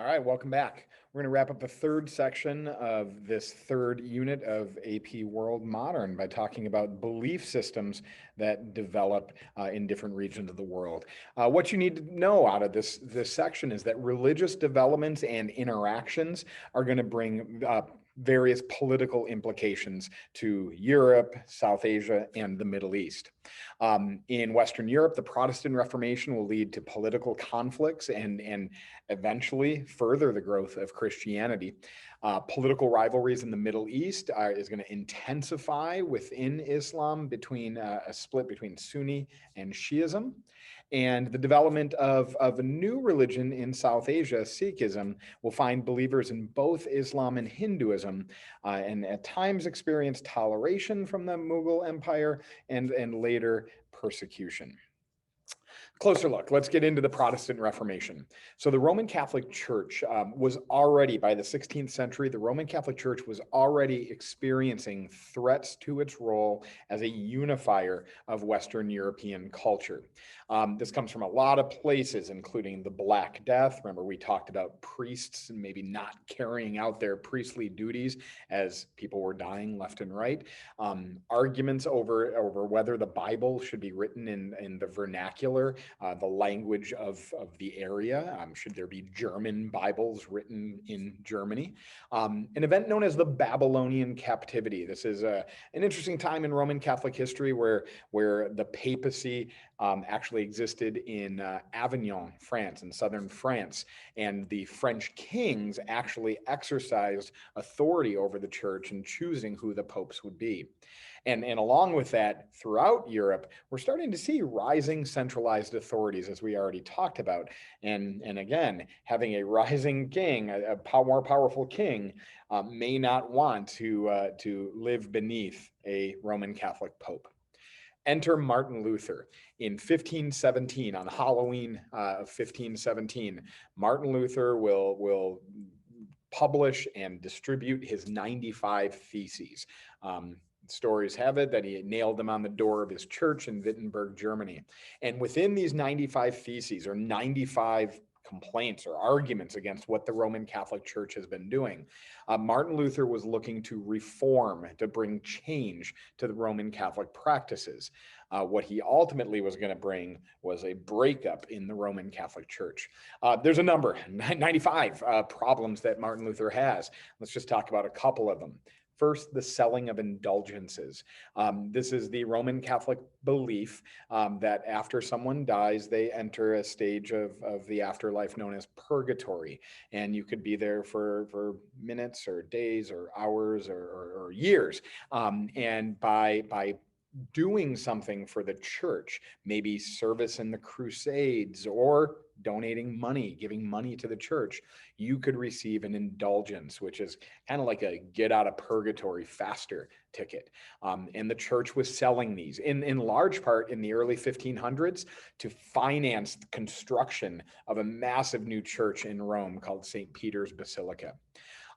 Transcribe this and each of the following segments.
All right, welcome back. We're going to wrap up the third section of this third unit of AP World Modern by talking about belief systems that develop in different regions of the world. What you need to know out of this section is that religious developments and interactions are going to bring various political implications to Europe, South Asia, and the Middle East. In Western Europe, the Protestant Reformation will lead to political conflicts and eventually further the growth of Christianity. Political rivalries in the Middle East is going to intensify within Islam between a split between Sunni and Shiism. And the development of a new religion in South Asia, Sikhism, will find believers in both Islam and Hinduism, and at times experience toleration from the Mughal Empire and later persecution. Closer look, let's get into the Protestant Reformation. So the Roman Catholic Church was already, by the 16th century, the Roman Catholic Church was already experiencing threats to its role as a unifier of Western European culture. This comes from a lot of places, including the Black Death. Remember, we talked about priests and maybe not carrying out their priestly duties as people were dying left and right. Arguments over whether the Bible should be written in the vernacular, the language of the area. Should there be German Bibles written in Germany? An event known as the Babylonian captivity. This is an interesting time in Roman Catholic history where the papacy actually existed in Avignon, France, in southern France, and the French kings actually exercised authority over the church in choosing who the popes would be. And along with that, throughout Europe, we're starting to see rising centralized authorities, as we already talked about. And again, having a rising king, a more powerful king, may not want to live beneath a Roman Catholic pope. Enter Martin Luther. In 1517, on Halloween of 1517, Martin Luther will publish and distribute his 95 Theses. Stories have it that he nailed them on the door of his church in Wittenberg, Germany. And within these 95 Theses, or 95 complaints or arguments against what the Roman Catholic Church has been doing, Martin Luther was looking to reform, to bring change to the Roman Catholic practices. What he ultimately was going to bring was a breakup in the Roman Catholic Church. There's a number, 95 problems that Martin Luther has. Let's just talk about a couple of them. First, the selling of indulgences. This is the Roman Catholic belief that after someone dies, they enter a stage of the afterlife known as purgatory. And you could be there for minutes or days or hours or years. And by doing something for the church, maybe service in the Crusades or donating money, giving money to the church, you could receive an indulgence, which is kind of like a get out of purgatory faster ticket. And the church was selling these in large part in the early 1500s to finance the construction of a massive new church in Rome called St. Peter's Basilica.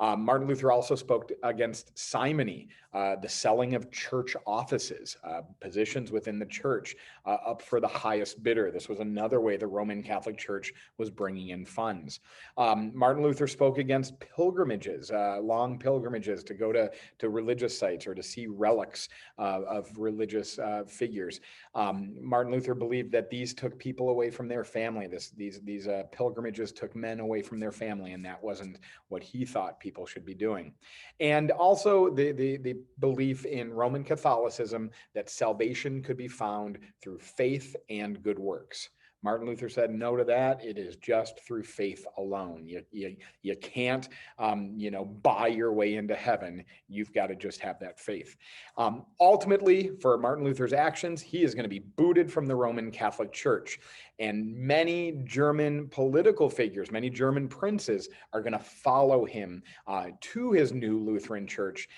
Martin Luther also spoke against simony, the selling of church offices, positions within the church up for the highest bidder. This was another way the Roman Catholic Church was bringing in funds. Martin Luther spoke against pilgrimages, long pilgrimages to go to religious sites or to see relics of religious figures. Martin Luther believed that these took people away from their family. These pilgrimages took men away from their family, and that wasn't what he thought people should be doing. And also the belief in Roman Catholicism that salvation could be found through faith and good works. Martin Luther said no to that. It is just through faith alone. You can't, buy your way into heaven. You've got to just have that faith. Ultimately, for Martin Luther's actions, he is going to be booted from the Roman Catholic Church. And many German political figures, many German princes are going to follow him to his new Lutheran church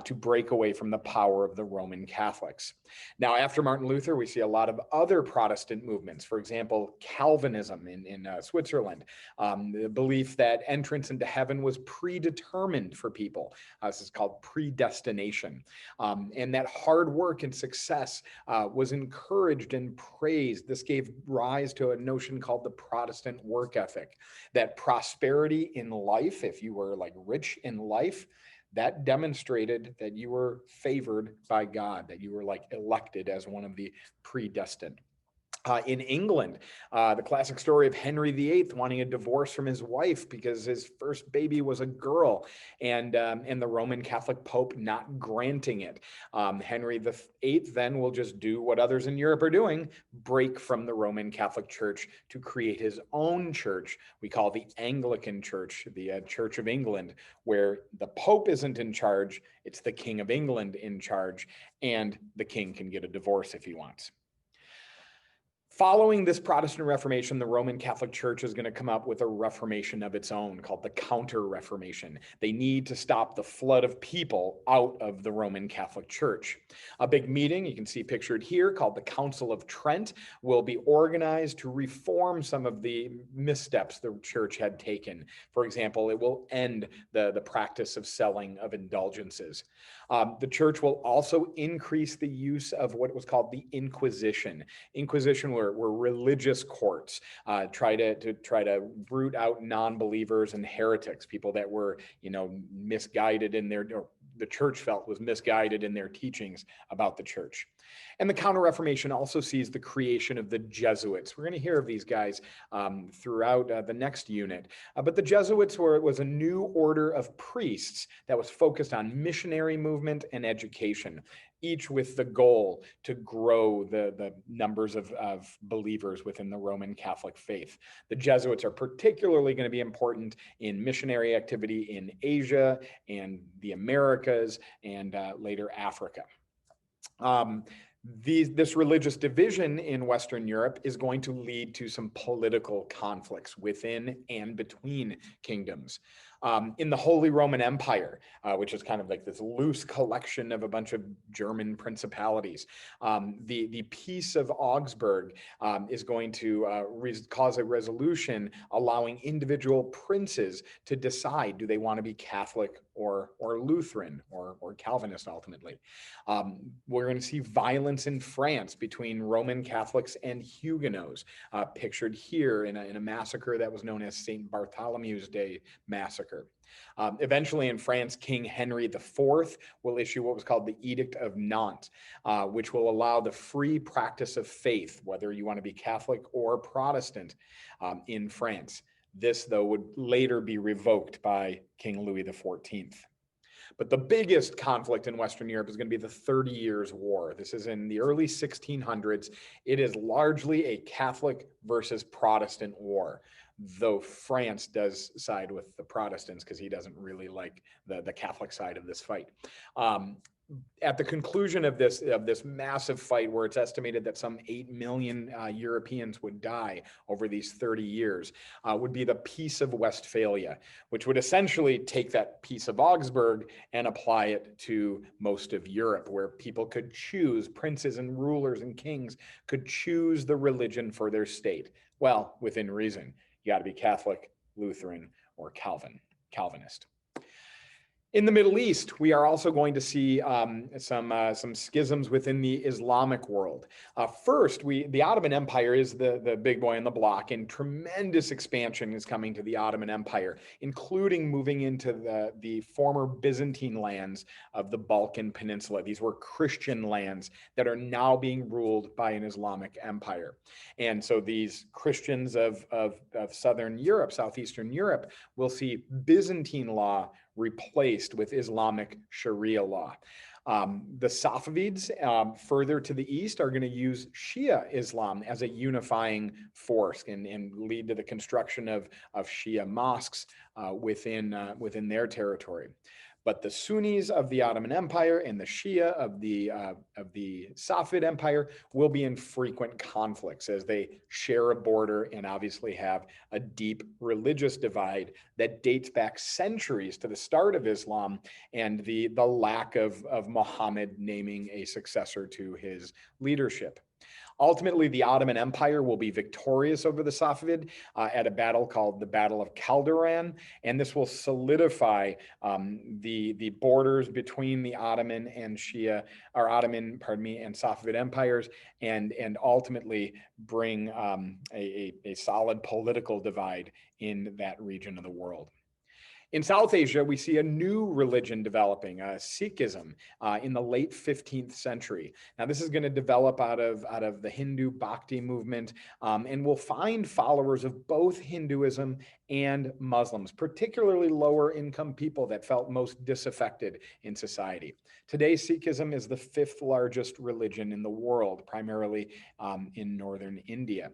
to break away from the power of the Roman Catholics. Now, after Martin Luther, we see a lot of other Protestant movements. For example, example, Calvinism in Switzerland, the belief that entrance into heaven was predetermined for people. This is called predestination. And that hard work and success was encouraged and praised. This gave rise to a notion called the Protestant work ethic, that prosperity in life, if you were like rich in life, that demonstrated that you were favored by God, that you were like elected as one of the predestined. In England, the classic story of Henry VIII wanting a divorce from his wife because his first baby was a girl, and the Roman Catholic Pope not granting it. Henry VIII then will just do what others in Europe are doing, break from the Roman Catholic Church to create his own church we call the Anglican Church, the Church of England, where the Pope isn't in charge, it's the King of England in charge, and the king can get a divorce if he wants. Following this Protestant Reformation, the Roman Catholic Church is going to come up with a reformation of its own called the Counter-Reformation. They need to stop the flood of people out of the Roman Catholic Church. A big meeting, you can see pictured here, called the Council of Trent, will be organized to reform some of the missteps the church had taken. For example, it will end the practice of selling of indulgences. The church will also increase the use of what was called the Inquisition. Inquisition were religious courts, try to root out non-believers and heretics, people that were, misguided in their, or the church felt was misguided in their teachings about the church. And the Counter-Reformation also sees the creation of the Jesuits. We're going to hear of these guys throughout the next unit. But the Jesuits was a new order of priests that was focused on missionary movement and education, each with the goal to grow the numbers of believers within the Roman Catholic faith. The Jesuits are particularly going to be important in missionary activity in Asia and the Americas and later Africa. This religious division in Western Europe is going to lead to some political conflicts within and between kingdoms. In the Holy Roman Empire, which is kind of like this loose collection of a bunch of German principalities, the Peace of Augsburg is going to cause a resolution allowing individual princes to decide, do they want to be Catholic or Lutheran or Calvinist ultimately. We're going to see violence in France between Roman Catholics and Huguenots, pictured here in a massacre that was known as St. Bartholomew's Day Massacre. Eventually in France, King Henry IV will issue what was called the Edict of Nantes, which will allow the free practice of faith, whether you want to be Catholic or Protestant, in France. This, though, would later be revoked by King Louis XIV. But the biggest conflict in Western Europe is going to be the 30 Years' War. This is in the early 1600s. It is largely a Catholic versus Protestant war, though France does side with the Protestants because he doesn't really like the Catholic side of this fight. At the conclusion of this massive fight, where it's estimated that some 8 million Europeans would die over these 30 years, would be the Peace of Westphalia, which would essentially take that Peace of Augsburg and apply it to most of Europe, where people could choose, princes and rulers and kings could choose the religion for their state. Well, within reason. You got to be Catholic, Lutheran, or Calvinist. In the Middle East, we are also going to see some schisms within the Islamic world. First, the Ottoman Empire is the big boy on the block, and tremendous expansion is coming to the Ottoman Empire, including moving into the former Byzantine lands of the Balkan Peninsula. These were Christian lands that are now being ruled by an Islamic empire. And so these Christians of Southern Europe, Southeastern Europe, will see Byzantine law replaced with Islamic Sharia law. The Safavids, further to the east, are going to use Shia Islam as a unifying force and lead to the construction of Shia mosques within their territory. But the Sunnis of the Ottoman Empire and the Shia of the Safavid Empire will be in frequent conflicts as they share a border and obviously have a deep religious divide that dates back centuries to the start of Islam and the lack of Muhammad naming a successor to his leadership. Ultimately, the Ottoman Empire will be victorious over the Safavid at a battle called the Battle of Calderan, and this will solidify the borders between the Ottoman and Safavid empires, and ultimately bring a solid political divide in that region of the world. In South Asia, we see a new religion developing, Sikhism, in the late 15th century. Now, this is going to develop out of the Hindu Bhakti movement, and will find followers of both Hinduism and Muslims, particularly lower income people that felt most disaffected in society. Today, Sikhism is the 5th largest religion in the world, primarily in northern India.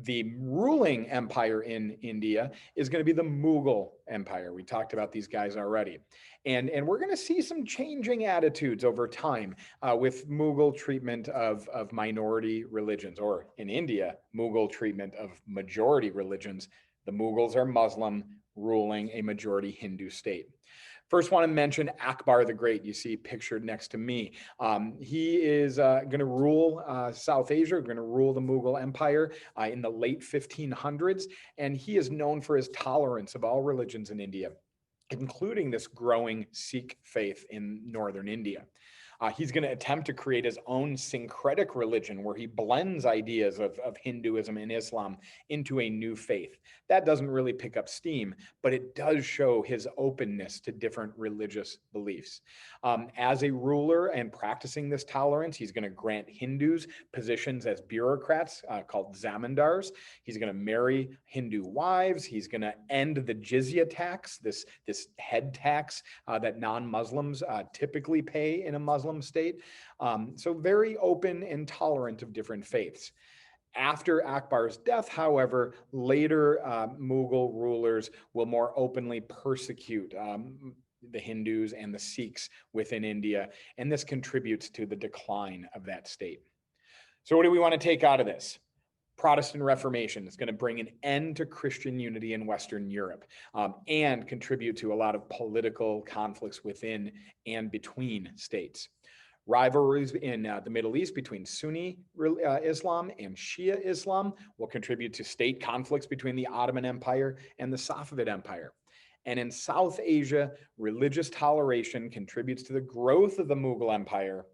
The ruling empire in India is going to be the Mughal Empire. We talked about these guys already. And we're going to see some changing attitudes over time with Mughal treatment of minority religions, or in India, Mughal treatment of majority religions. The Mughals are Muslim, ruling a majority Hindu state. First, want to mention Akbar the Great. You see pictured next to me. He is going to rule South Asia, going to rule the Mughal Empire in the late 1500s, and he is known for his tolerance of all religions in India, including this growing Sikh faith in northern India. He's going to attempt to create his own syncretic religion where he blends ideas of Hinduism and Islam into a new faith. That doesn't really pick up steam, but it does show his openness to different religious beliefs. As a ruler and practicing this tolerance, he's going to grant Hindus positions as bureaucrats called zamindars. He's going to marry Hindu wives. He's going to end the jizya tax, this head tax that non-Muslims typically pay in a Muslim state. So very open and tolerant of different faiths. After Akbar's death, however, later Mughal rulers will more openly persecute the Hindus and the Sikhs within India, and this contributes to the decline of that state. So what do we want to take out of this? Protestant Reformation is going to bring an end to Christian unity in Western Europe and contribute to a lot of political conflicts within and between states. Rivalries in the Middle East between Sunni Islam and Shia Islam will contribute to state conflicts between the Ottoman Empire and the Safavid Empire. And in South Asia, religious toleration contributes to the growth of the Mughal Empire,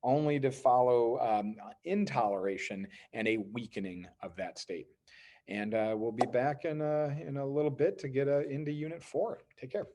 only to follow intoleration and a weakening of that state. And we'll be back in a little bit to get into Unit 4. Take care.